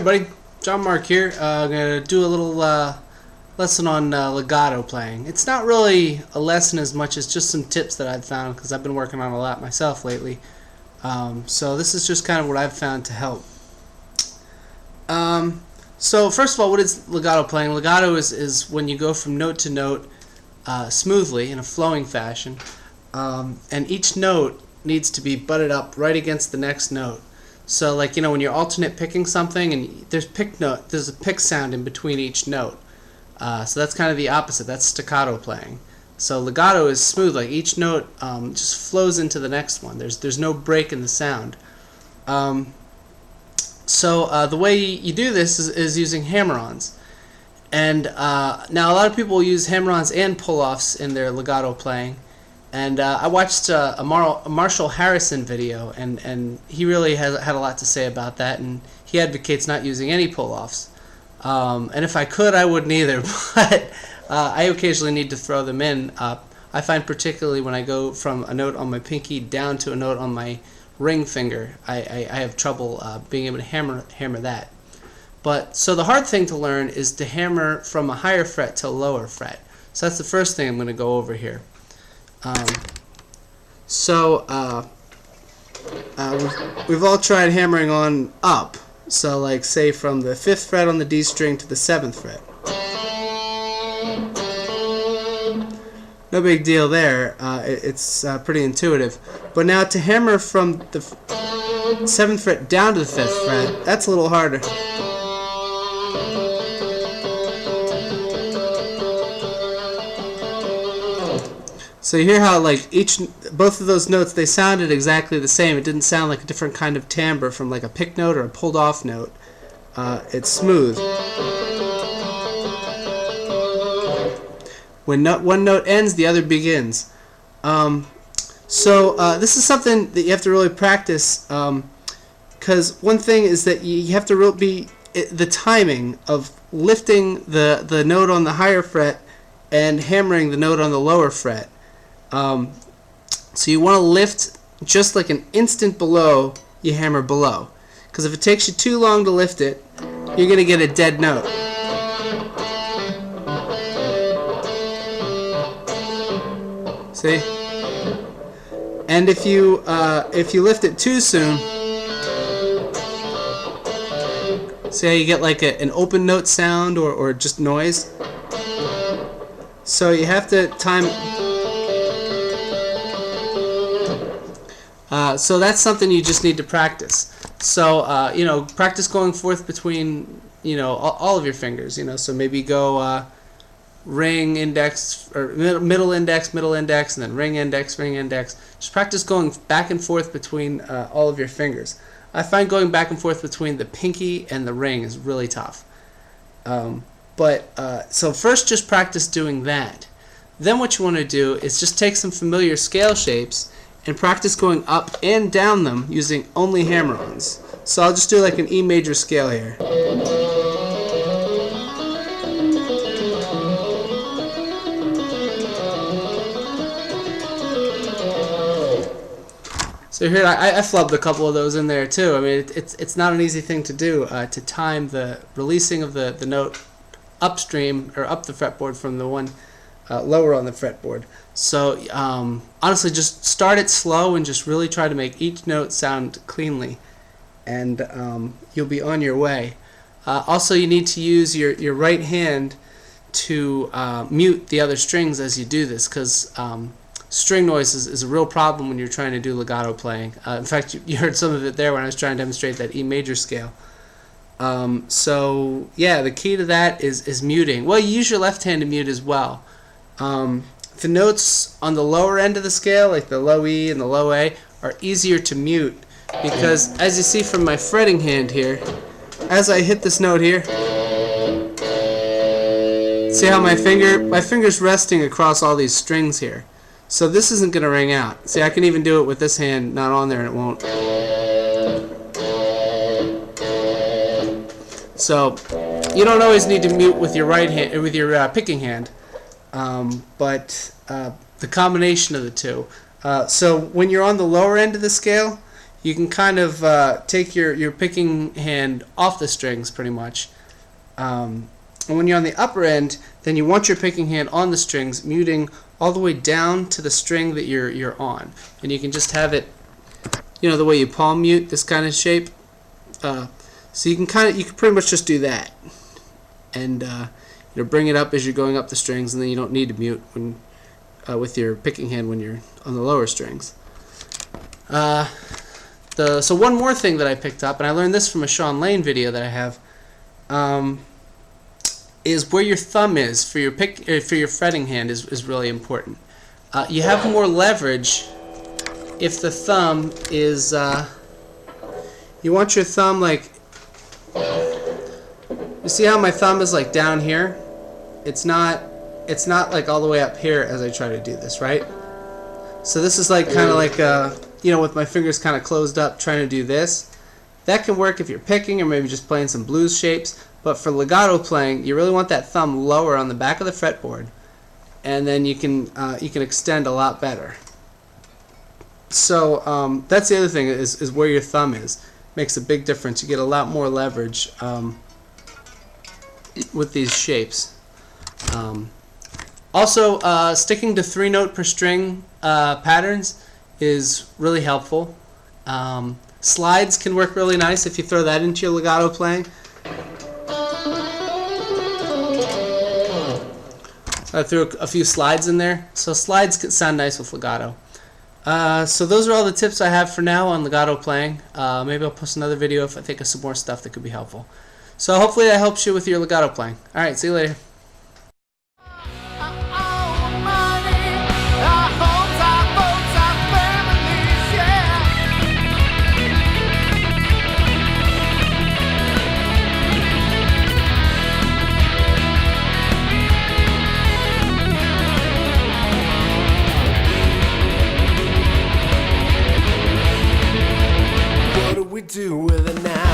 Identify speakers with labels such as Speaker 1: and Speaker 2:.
Speaker 1: everybody, Gianmarc here. I'm going to do a little lesson on legato playing. It's not really a lesson as much as just some tips that I've found because I've been working on a lot myself lately. So this is just kind of what I've found to help. So first of all, what is legato playing? Legato is when you go from note to note smoothly in a flowing fashion, and each note needs to be butted up right against the next note. So, like, you know, when you're alternate picking something and there's a pick sound in between each note. So that's kind of the opposite. That's staccato playing. So legato is smooth, like each note just flows into the next one. There's no break in the sound. So the way you do this is using hammer-ons. And now a lot of people use hammer-ons and pull-offs in their legato playing. And I watched a Marshall Harrison video, and he really had a lot to say about that, and he advocates not using any pull-offs. And if I could, I wouldn't either, but I occasionally need to throw them in. I find particularly when I go from a note on my pinky down to a note on my ring finger, I have trouble being able to hammer that. But so the hard thing to learn is to hammer from a higher fret to a lower fret. So that's the first thing I'm going to go over here. We've all tried hammering on up. So, like, say from the 5th fret on the D string to the 7th fret. No big deal there. It's pretty intuitive. But now to hammer from the 7th fret down to the 5th fret, that's a little harder. So you hear how, like, both of those notes, they sounded exactly the same. It didn't sound like a different kind of timbre from like a pick note or a pulled off note. It's smooth. When one note ends, the other begins. This is something that you have to really practice, because one thing is that you have to be the timing of lifting the note on the higher fret and hammering the note on the lower fret. So you want to lift just like an instant below you hammer below, because if it takes you too long to lift it, you're going to get a dead note. See? And if you lift it too soon, see how you get like an open note sound or just noise? So you have to time. So that's something you just need to practice. So you know, practice going forth between, you know, all of your fingers. You know, so maybe go ring, index, or middle index, and then ring, index. Just practice going back and forth between all of your fingers. I find going back and forth between the pinky and the ring is really tough. So first, just practice doing that. Then what you want to do is just take some familiar scale shapes and practice going up and down them using only hammer-ons. So I'll just do like an E major scale here. So here I flubbed a couple of those in there too. I mean, it's not an easy thing to do, to time the releasing of the note upstream or up the fretboard from the one lower on the fretboard. So honestly, just start it slow and just really try to make each note sound cleanly, and you'll be on your way. Also, you need to use your right hand to mute the other strings as you do this, because string noise is a real problem when you're trying to do legato playing. In fact, you heard some of it there when I was trying to demonstrate that E major scale. So yeah, the key to that is muting. Well, you use your left hand to mute as well. The notes on the lower end of the scale, like the low E and the low A, are easier to mute because, as you see from my fretting hand here, as I hit this note here, see how my finger's resting across all these strings here. So this isn't going to ring out. See, I can even do it with this hand not on there and it won't. So you don't always need to mute with your right hand, with your picking hand. But the combination of the two. So when you're on the lower end of the scale, you can kind of take your picking hand off the strings pretty much. And when you're on the upper end, then you want your picking hand on the strings, muting all the way down to the string that you're on. And you can just have it, you know, the way you palm mute, this kind of shape. So you can pretty much just do that, and bring it up as you're going up the strings, and then you don't need to mute when with your picking hand when you're on the lower strings. So one more thing that I picked up, and I learned this from a Sean Lane video that I have, is where your thumb is for your fretting hand is really important. You have more leverage if the thumb is. You want your thumb like. You see how my thumb is like down here? It's not like all the way up here as I try to do this, right? So this is like kind of like with my fingers kind of closed up trying to do this. That can work if you're picking or maybe just playing some blues shapes, but for legato playing, you really want that thumb lower on the back of the fretboard, and then you can extend a lot better. So that's the other thing is where your thumb is. Makes a big difference. You get a lot more leverage with these shapes. Also, sticking to 3-note per string patterns is really helpful. Slides can work really nice if you throw that into your legato playing. So I threw a few slides in there. So slides can sound nice with legato. So those are all the tips I have for now on legato playing. Maybe I'll post another video if I think of some more stuff that could be helpful. So hopefully that helps you with your legato playing. Alright, see you later.
Speaker 2: Do with it now?